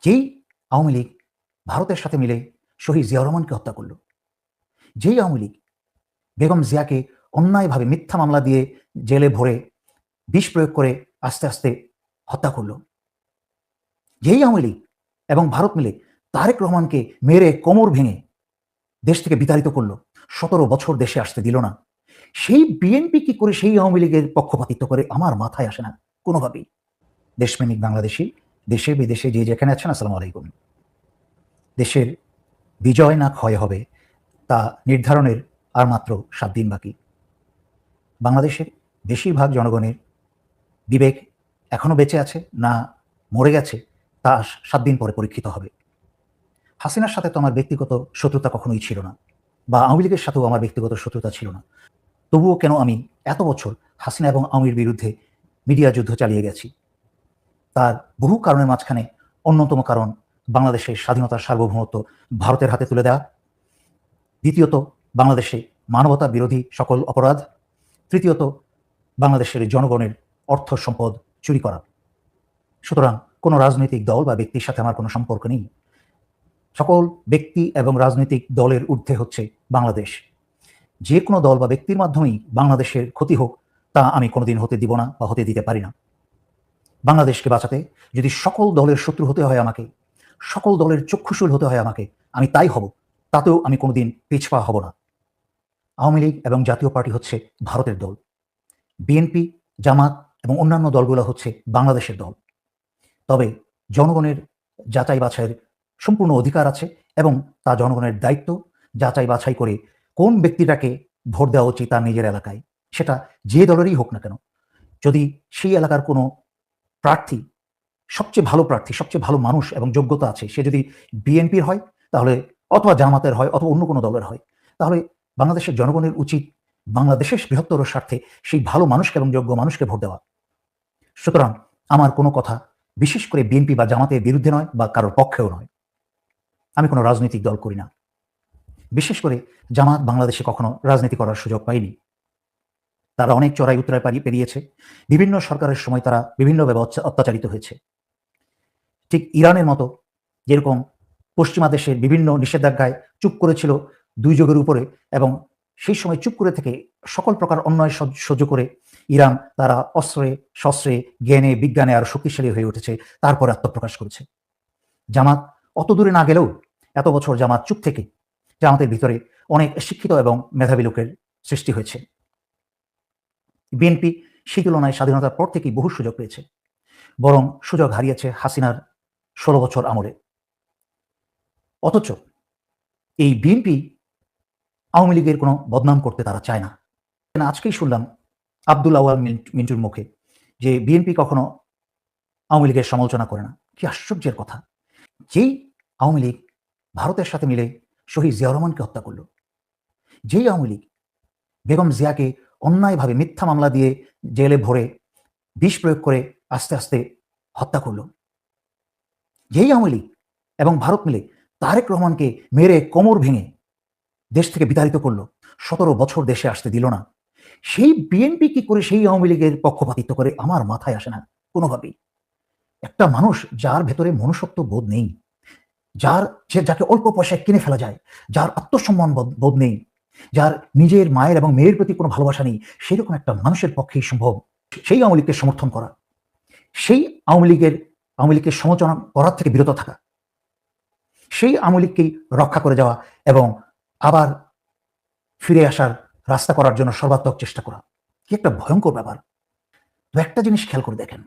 যেই আওয়ামী লীগ ভারতের সাথে মিলে শহীদ জিয়াউর রহমানকে হত্যা করল, যেই আওয়ামী লীগ বেগম জিয়াকে অন্যায়ভাবে মিথ্যা মামলা দিয়ে জেলে ভরে বিষ প্রয়োগ করে আস্তে আস্তে হত্যা করল, যেই আওয়ামী লীগ এবং ভারত মিলে তারেক রহমানকে মেরে কোমর ভেঙে দেশ থেকে বিতাড়িত করলো, 17 বছর দেশে আসতে দিল না, সেই বিএনপি কি করে সেই আওয়ামী লীগের পক্ষপাতিত্ব করে আমার মাথায় আসে না কোনোভাবেই। দেশপ্রেমিক বাংলাদেশি দেশে বিদেশে যে যেখানে আছেন, আসসালামু আলাইকুম। দেশের বিজয় না ক্ষয় হবে তা নির্ধারণের আর মাত্র 7 দিন বাকি। বাংলাদেশের বেশিরভাগ জনগণের বিবেক এখনো বেঁচে আছে না মরে গেছে তা 7 দিন পরে পরীক্ষিত হবে। হাসিনার সাথে তো আমার ব্যক্তিগত শত্রুতা কখনোই ছিল না, বা আওয়ামী লীগের সাথেও আমার ব্যক্তিগত শত্রুতা ছিল না। তবুও কেন আমি এত বছর হাসিনা এবং আওয়ামীর বিরুদ্ধে মিডিয়া যুদ্ধ চালিয়ে গেছি? তার বহু কারণের মাঝখানে অন্যতম কারণ বাংলাদেশের স্বাধীনতার সার্বভৌমত্ব ভারতের হাতে তুলে দেওয়া, দ্বিতীয়ত বাংলাদেশে মানবতা বিরোধী সকল অপরাধ, তৃতীয়ত বাংলাদেশের জনগণের অর্থ সম্পদ চুরি করা। সুতরাং কোনো রাজনৈতিক দল বা ব্যক্তির সাথে আমার কোনো সম্পর্ক নেই। সকল ব্যক্তি এবং রাজনৈতিক দলের ঊর্ধ্বে হচ্ছে বাংলাদেশ। যে কোনো দল বা ব্যক্তির মাধ্যমেই বাংলাদেশের ক্ষতি হোক তা আমি কোনোদিন হতে দিব না বা হতে দিতে পারি না। বাংলাদেশকে বাঁচাতে যদি সকল দলের শত্রু হতে হয় আমাকে, সকল দলের চক্ষুশূল হতে হয় আমাকে, আমি তাই হব, তাতেও আমি কোনোদিন পিছপা হব না। আওয়ামী লীগ এবং জাতীয় পার্টি হচ্ছে ভারতের দল, বিএনপি, জামাত এবং অন্যান্য দলগুলো হচ্ছে বাংলাদেশের দল। তবে জনগণের যাচাই বাছাইয়ের সম্পূর্ণ অধিকার আছে এবং তা জনগণের দায়িত্ব যাচাই বাছাই করে কোন ব্যক্তিটাকে ভোট দেওয়া উচিত তার নিজের এলাকায়, সেটা যে দলেরই হোক না কেন। যদি সেই এলাকার কোনো প্রার্থী সবচেয়ে ভালো প্রার্থী, সবচেয়ে ভালো মানুষ এবং যোগ্যতা আছে, সে যদি বিএনপির হয় তাহলে, অথবা জামাতের হয়, অথবা অন্য কোনো দলের হয়, তাহলে বাংলাদেশের জনগণের উচিত বাংলাদেশের বৃহত্তর স্বার্থে সেই ভালো মানুষকে এবং যোগ্য মানুষকে ভোট দেওয়া। সুতরাং আমার কোনো কথা বিশেষ করে বিএনপি বা জামাতের বিরুদ্ধে নয় বা কারোর পক্ষেও নয়। আমি কোনো রাজনৈতিক দল করি না। বিশেষ করে জামাত বাংলাদেশে কখনো রাজনীতি করার সুযোগ পায়নি। তারা অনেক চড়াই উতরাই পেরিয়েছে, বিভিন্ন সরকারের সময় তারা বিভিন্নভাবে অত্যাচারিত হয়েছে। ঠিক ইরানের মতো যেরকম পশ্চিমা দেশের বিভিন্ন নিষেধাজ্ঞায় চুপ করেছিল 2 যুগের উপরে, এবং সেই সময় চুপ করে থেকে সকল প্রকার অন্যায় সহ্য করে ইরান তারা অস্ত্রে শস্ত্রে জ্ঞানে বিজ্ঞানে আরো শক্তিশালী হয়ে উঠেছে, তারপরে আত্মপ্রকাশ করেছে। জামাত অত দূরে না গেলেও এত বছর জামাত চুপ থেকে জামাতের ভিতরে অনেক শিক্ষিত এবং মেধাবী লোকের সৃষ্টি হয়েছে। বিএনপি সেই তুলনায় স্বাধীনতার পর থেকেই বহু সুযোগ পেয়েছে, বরং সুযোগ হারিয়েছে হাসিনার 16 বছর আমলে। অথচ এই বিএনপি আওয়ামী লীগের কোনো বদনাম করতে তারা চায় না। আজকেই শুনলাম আব্দুল আওয়াল মিন্টুর মুখে যে বিএনপি কখনো আওয়ামী লীগের সমালোচনা করে না। কি আশ্চর্যের কথা! যেই আওয়ামী লীগ ভারতের সাথে মিলে শহীদ জিয়াউর রহমানকে হত্যা করল, যেই আওয়ামী লীগ বেগম জিয়াকে অন্যায়ভাবে মিথ্যা মামলা দিয়ে জেলে ভরে বিষ প্রয়োগ করে আস্তে আস্তে হত্যা করল, যেই আওয়ামী লীগ এবং ভারত মিলে তারেক রহমানকে মেরে কোমর ভেঙে দেশ থেকে বিতাড়িত করলো, 17 বছর দেশে আসতে দিল না, সেই বিএনপি কি করে সেই আওয়ামী লীগের পক্ষপাতিত্ব করে আমার মাথায় আসে না কোনোভাবেই। একটা মানুষ যার ভেতরে মনুষ্যত্ব বোধ নেই, যাকে অল্প পয়সায় কিনে ফেলা যায়, যার আত্মসম্মান বোধ নেই, যার নিজের মায়ের এবং মেয়ের প্রতি কোনো ভালোবাসা নেই, সেরকম একটা মানুষের পক্ষেই সম্ভব সেই আওয়ামী লীগকে সমর্থন করা, সেই আওয়ামী লীগকে সমালোচনা করার থেকে বিরত থাকা, সেই আওয়ামী লীগকেই রক্ষা করে যাওয়া এবং আবার ফিরে আসার রাস্তা করার জন্য সর্বাত্মক চেষ্টা করা। কি একটা ভয়ঙ্কর ব্যাপার! তো একটা জিনিস খেয়াল করে দেখেন,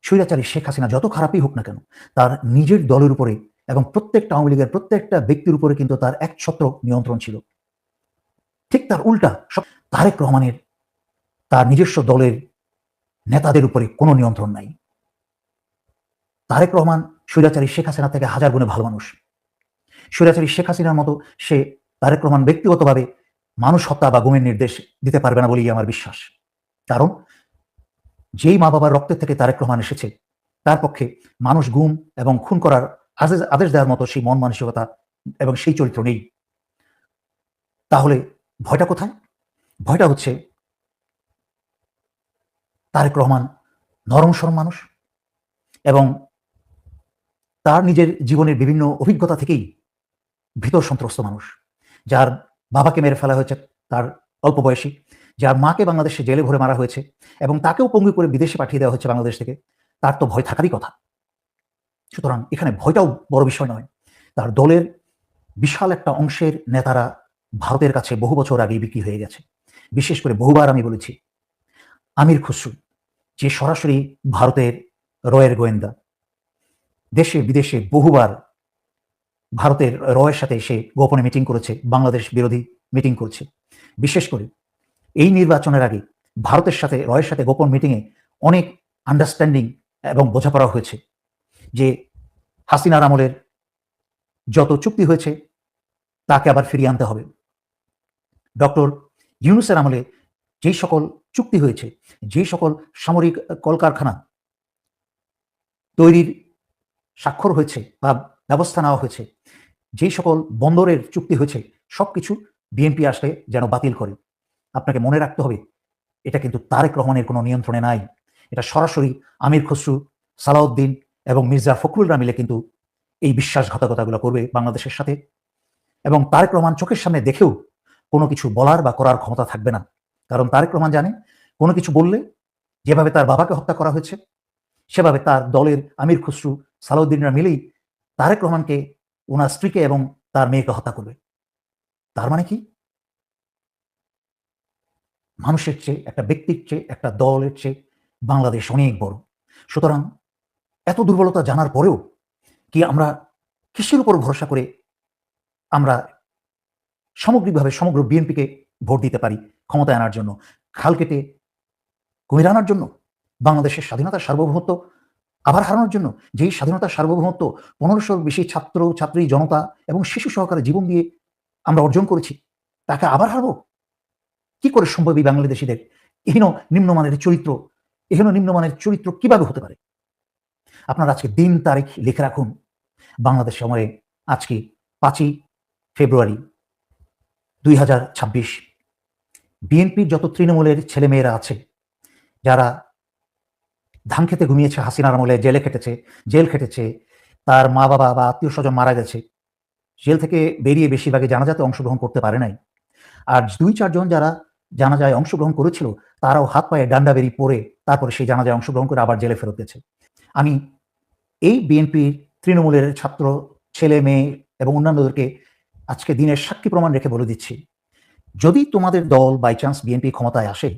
স্বৈরাচারী শেখ হাসিনা যত খারাপই হোক না কেন, তার নিজের দলের উপরে এবং প্রত্যেকটা আওয়ামী লীগের প্রত্যেকটা ব্যক্তির উপরে কিন্তু তার একছত্র নিয়ন্ত্রণ ছিল। ঠিক তার উল্টা তারেক রহমানের তার নিজস্ব দলের নেতাদের উপরে কোনো নিয়ন্ত্রণ নাই। তারেক রহমান স্বৈরাচারী শেখ হাসিনা থেকে 1000 গুণে ভালো মানুষ। স্বৈরাচারী শেখ হাসিনার মতো তারেক রহমান ব্যক্তিগতভাবে মানুষ হত্যা বা গুমের নির্দেশ দিতে পারবে না বলেই আমার বিশ্বাস। কারণ যেই মা বাবার রক্তের থেকে তারেক রহমান এসেছে, তার পক্ষে মানুষ গুম এবং খুন করার আদেশ দেওয়ার মতো সেই মন মানসিকতা এবং সেই চরিত্র নেই। তাহলে ভয়টা কোথায়? ভয়টা হচ্ছে তারেক রহমান নরম সরম মানুষ এবং তার নিজের জীবনের বিভিন্ন অভিজ্ঞতা থেকেই ভীতর সন্ত্রস্ত মানুষ, যার বাবাকে মেরে ফেলা হয়েছে তার অল্প বয়সী, যার মাকে বাংলাদেশে জেলে ভরে মারা হয়েছে এবং তাকেও পঙ্গু করে বিদেশে পাঠিয়ে দেওয়া হচ্ছে বাংলাদেশ থেকে, তার তো ভয় থাকারই কথা। সুতরাং এখানে ভয়টাও বড় বিষয় নয়। তার দলের বিশাল একটা অংশের নেতারা ভারতের কাছে বহু বছর আগেই বিক্রি হয়ে গেছে। বিশেষ করে বহুবার আমি বলেছি, আমির খুসরু যে সরাসরি ভারতের রয়ের গোয়েন্দা, দেশে বিদেশে বহুবার ভারতের রয়ের সাথে সে গোপনে মিটিং করেছে, বাংলাদেশ বিরোধী মিটিং করছে। বিশেষ করে এই নির্বাচনের আগে ভারতের সাথে রয়ের সাথে গোপন মিটিংয়ে অনেক আন্ডারস্ট্যান্ডিং এবং বোঝাপড়া হয়েছে যে হাসিনার আমলের যত চুক্তি হয়েছে তাকে আবার ফিরিয়ে আনতে হবে। ডক্টর ইউনূসের আমলে যেই সকল চুক্তি হয়েছে, যেই সকল সামরিক কলকারখানা তৈরির স্বাক্ষর হয়েছে বা ব্যবস্থা নেওয়া হয়েছে, যেই সকল বন্দরের চুক্তি হয়েছে, সবকিছু বিএনপি আসলে যেন বাতিল করে। আপনাকে মনে রাখতে হবে, এটা কিন্তু তারেক রহমানের কোনো নিয়ন্ত্রণে নাই। এটা সরাসরি আমির খসরু, সালাউদ্দিন এবং মির্জা ফখরুলরা মিলে কিন্তু এই বিশ্বাসঘাতকতাগুলো করবে বাংলাদেশের সাথে। এবং তারেক রহমান চোখের সামনে দেখেও কোনো কিছু বলার বা করার ক্ষমতা থাকবে না, কারণ তারেক রহমান জানে কোনো কিছু বললে যেভাবে তার বাবাকে হত্যা করা হয়েছে সেভাবে তার দলের আমির খসরু, সালাউদ্দিনরা মিলেই তারেক রহমানকে, ওনার স্ত্রীকে এবং তার মেয়েকে হত্যা করবে। তার মানে কি? মানুষের চেয়ে, একটা ব্যক্তির চেয়ে, একটা দলের চেয়ে বাংলাদেশ অনেক বড়। সুতরাং এত দুর্বলতা জানার পরেও কি আমরা কিসের উপর ভরসা করে আমরা সামগ্রিকভাবে সমগ্র বিএনপিকে ভোট দিতে পারি ক্ষমতায় আনার জন্য, খাল কেটে কুমির আনার জন্য, বাংলাদেশের স্বাধীনতার সার্বভৌমত্ব আবার হারানোর জন্য? যেই স্বাধীনতার সার্বভৌমত্ব 1500-র বেশি ছাত্র ছাত্রী জনতা এবং শিশু সহকারে জীবন দিয়ে আমরা অর্জন করেছি, তাকে আবার হারবো? কি করে সম্ভব এই বাংলাদেশিদের এহেন নিম্নমানের চরিত্র কিভাবে হতে পারে? আপনারা আজকে দিন তারিখ লিখে রাখুন। বাংলাদেশ সময়ে আজকে 5ই ফেব্রুয়ারি 2026। বিএনপির যত তৃণমূলের ছেলেমেয়েরা আছে, যারা ধান খেতে ঘুমিয়েছে হাসিনার আমলে, জেল খেটেছে, তার মা বাবা বা আত্মীয় স্বজন মারা গেছে, জেল থেকে বেরিয়ে বেশিরভাগে জানাজাতে অংশগ্রহণ করতে পারে নাই। আর 2-4 জন যারা জানাজায় অংশগ্রহণ করেছিল, তারাও হাত পায়ে ডান্ডা বেরি পরে তারপরে সেই জানাজায় অংশগ্রহণ করে আবার জেলে ফেরত গেছে। আমি এই বিএনপির তৃণমূলের ছাত্র ছেলে মেয়ে এবং অন্যান্যদেরকে আজকে দিনের সাক্ষী প্রমাণ রেখে বলে দিচ্ছি, যদি তোমাদের দল বাই চান্স বিএনপি ক্ষমতায় আসে,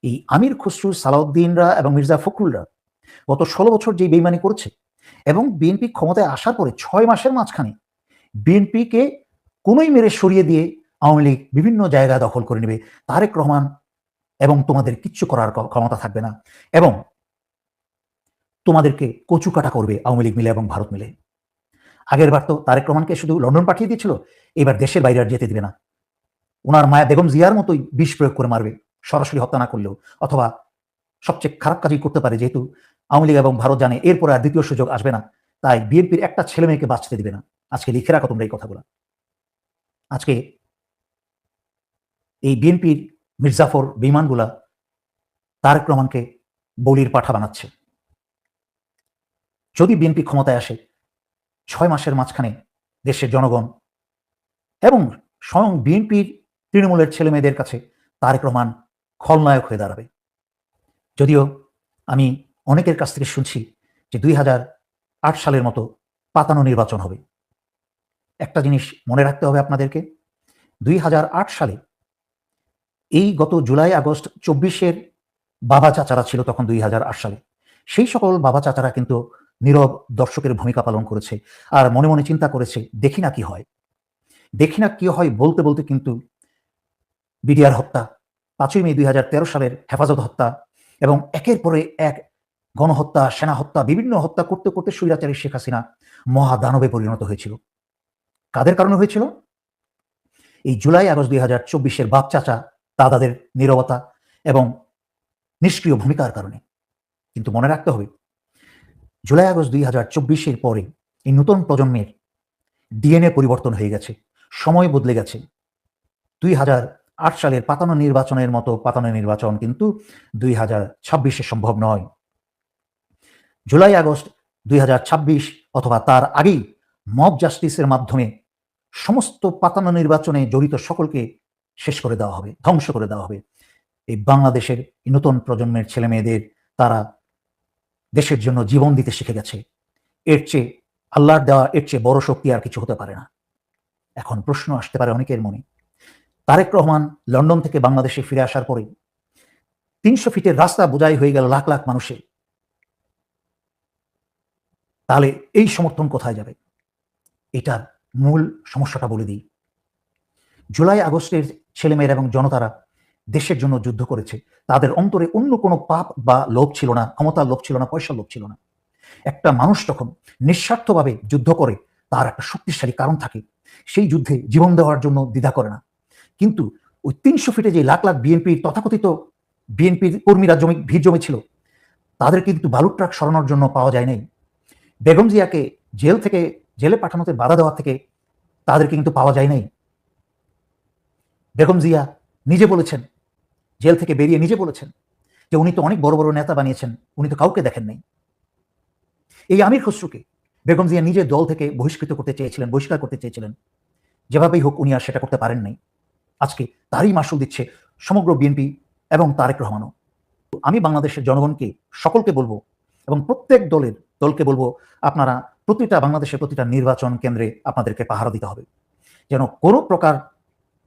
এই আমির খসরু, সালাউদ্দিনরা এবং মির্জা ফখরুলরা গত 16 বছর যে বেইমানি করেছে এবং বিএনপি ক্ষমতায় আসার পরে 6 মাসের মাঝখানে বিএনপিকে কোনোই মেরে সরিয়ে দিয়ে আওয়ামী লীগ বিভিন্ন জায়গা দখল করে নেবে, তারেক রহমান এবং তোমাদের কিচ্ছু করার ক্ষমতা থাকবে না এবং তোমাদেরকে কচুকাটা করবে আওয়ামী লীগ মিলে এবং ভারত মিলে। আগের বার তো তারেক রহমানকে শুধু লন্ডন পাঠিয়ে দিয়েছিল, এবার দেশের বাইরে আর যেতে দিবে না। ওনার মায়া বেগম জিয়ার মতোই বিষ প্রয়োগ করে মারবে, সরাসরি হত্যা না করলেও, অথবা সবচেয়ে খারাপ কাজই করতে পারে, যেহেতু আওয়ামী লীগ এবং ভারত জানে এরপরে আর দ্বিতীয় সুযোগ আসবে না, তাই বিএনপির একটা ছেলে মেয়েকে বাঁচতে দিবে না। আজকে লিখে রাখো তোমরা এই কথাগুলো। আজকে এই বিএনপির মির্জাফর বেঈমানগুলা তারেক রহমানকে বলির পাঠা বানাচ্ছে। যদি বিএনপি ক্ষমতায় আসে, 6 মাসের মাঝখানে দেশের জনগণ এবং স্বয়ং বিএনপির তৃণমূলের ছেলে মেয়েদের কাছে তারেক রহমান খলনায়ক হয়ে দাঁড়াবে। যদিও আমি অনেকের কাছ থেকে শুনছি যে 2008 সালের মতো পাতানো নির্বাচন হবে। একটা জিনিস মনে রাখতে হবে আপনাদেরকে, 2008 সালে এই গত জুলাই আগস্ট 24-এর বাবা চাচারা ছিল তখন 2008 সালে। সেই সকল বাবা চাচারা কিন্তু নীরব দর্শকের ভূমিকা পালন করেছে আর মনে মনে চিন্তা করেছে, দেখি না কি হয় বলতে বলতে কিন্তু বিডিআর হত্যা, 5ই মে 2013 সালের হেফাজত হত্যা এবং একের পরে এক গণহত্যা, সেনা হত্যা, বিভিন্ন হত্যা করতে করতে স্বৈরাচারী শেখ হাসিনা মহাদানবে পরিণত হয়েছিল। কাদের কারণে হয়েছিল? এই জুলাই আগস্ট 2024-এর বাপ চাচা দাদাদের নীরবতা এবং নিষ্ক্রিয় ভূমিকার কারণে। কিন্তু মনে রাখতে হবে, জুলাই আগস্ট 2024-এর পরে এই নতুন প্রজন্মের ডিএনএ পরিবর্তন হয়ে গেছে, সময় বদলে গেছে। 2008 সালের পাতানো নির্বাচনের মতো পাতানো নির্বাচন কিন্তু 2026-এ সম্ভব নয়। জুলাই আগস্ট 2026 অথবা তার আগেই মব জাস্টিসের মাধ্যমে সমস্ত পাতানো নির্বাচনে জড়িত সকলকে শেষ করে দেওয়া হবে, ধ্বংস করে দেওয়া হবে। এই বাংলাদেশের নতুন প্রজন্মের ছেলে মেয়েদের তারা দেশের জন্য জীবন দিতে শিখে গেছে। এর চেয়ে আল্লাহর দেওয়া এর চেয়ে বড় শক্তি আর কিছু হতে পারে না। এখন প্রশ্ন আসতে পারে অনেকের মনে, তারেক রহমান লন্ডন থেকে বাংলাদেশে ফিরে আসার পরে ৩০০ ফিটের রাস্তা বোঝাই হয়ে গেল লাখ লাখ মানুষের, তাহলে এই সমর্থন কোথায় যাবে? এটার মূল সমস্যাটা বলে দিই। জুলাই আগস্টের ছেলেমেয়েরা এবং জনতারা দেশের জন্য যুদ্ধ করেছে, তাদের অন্তরে অন্য কোনো পাপ বা লোভ ছিল না, ক্ষমতার লোভ ছিল না, পয়সার লোভ ছিল না। একটা মানুষ যখন নিঃস্বার্থভাবে যুদ্ধ করে তার একটা শক্তিশালী কারণ থাকে, সেই যুদ্ধে জীবন দেওয়ার জন্য দ্বিধা করে না। কিন্তু ওই ৩০০ ফিটে যে লাখ লাখ বিএনপির তথাকথিত বিএনপির কর্মীরা ভিড় জমেছিল, তাদের কিন্তু বালুর ট্রাক সরানোর জন্য পাওয়া যায় নাই। বেগম জিয়াকে জেলে পাঠানোতে বাধা দেওয়া থেকে তাদেরকে কিন্তু পাওয়া যায় নাই। বেগম জিয়া নিজে বলেছেন, জেল থেকে বেরিয়ে নিজে বলেছেন যে উনি তো অনেক বড় বড় নেতা বানিয়েছেন, উনি তো কাউকে দেখেন নাই। এই আমির খসরুকে বেগম জিয়া নিজে দল থেকে বহিষ্কার করতে চেয়েছিলেন। যেভাবেই হোক উনি আর সেটা করতে পারেন নাই। আজকে তারই মাসুল দিচ্ছে সমগ্র বিএনপি এবং তারেক রহমানও। আমি বাংলাদেশের জনগণকে সকলকে বলবো এবং প্রত্যেক দলকে বলবো, আপনারা বাংলাদেশের প্রতিটা নির্বাচন কেন্দ্রে আপনাদেরকে পাহারা দিতে হবে, যেন কোনো প্রকার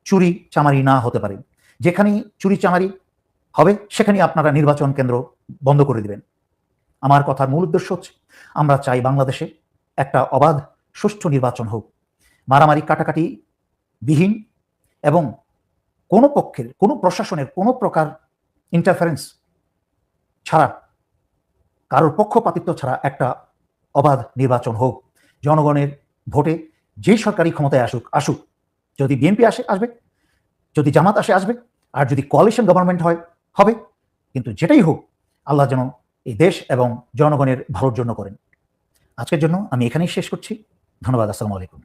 চুরি চামারি না হতে পারে। যেখানেই চুরি চামারি হবে সেখানেই আপনারা নির্বাচন কেন্দ্র বন্ধ করে দিবেন। আমার কথার মূল উদ্দেশ্য হচ্ছে, আমরা চাই বাংলাদেশে একটা অবাধ সুষ্ঠু নির্বাচন হোক, মারামারি কাটাকাটি বিহীন, এবং কোনো পক্ষের কোনো প্রশাসনের কোনো প্রকার ইন্টারফারেন্স ছাড়া, কারোর পক্ষপাতিত্ব ছাড়া একটা অবাধ নির্বাচন হোক। জনগণের ভোটে যেই সরকারি ক্ষমতায় আসুক, যদি বিএনপি আসবে, যদি জামাত আসবে, আর যদি কোয়ালিশন গভর্নমেন্ট হবে, কিন্তু যেটাই হোক আল্লাহ যেন এই দেশ এবং জনগণের ভালোর জন্য করেন। আজকের জন্য আমি এখানেই শেষ করছি। ধন্যবাদ। আসসালামু আলাইকুম।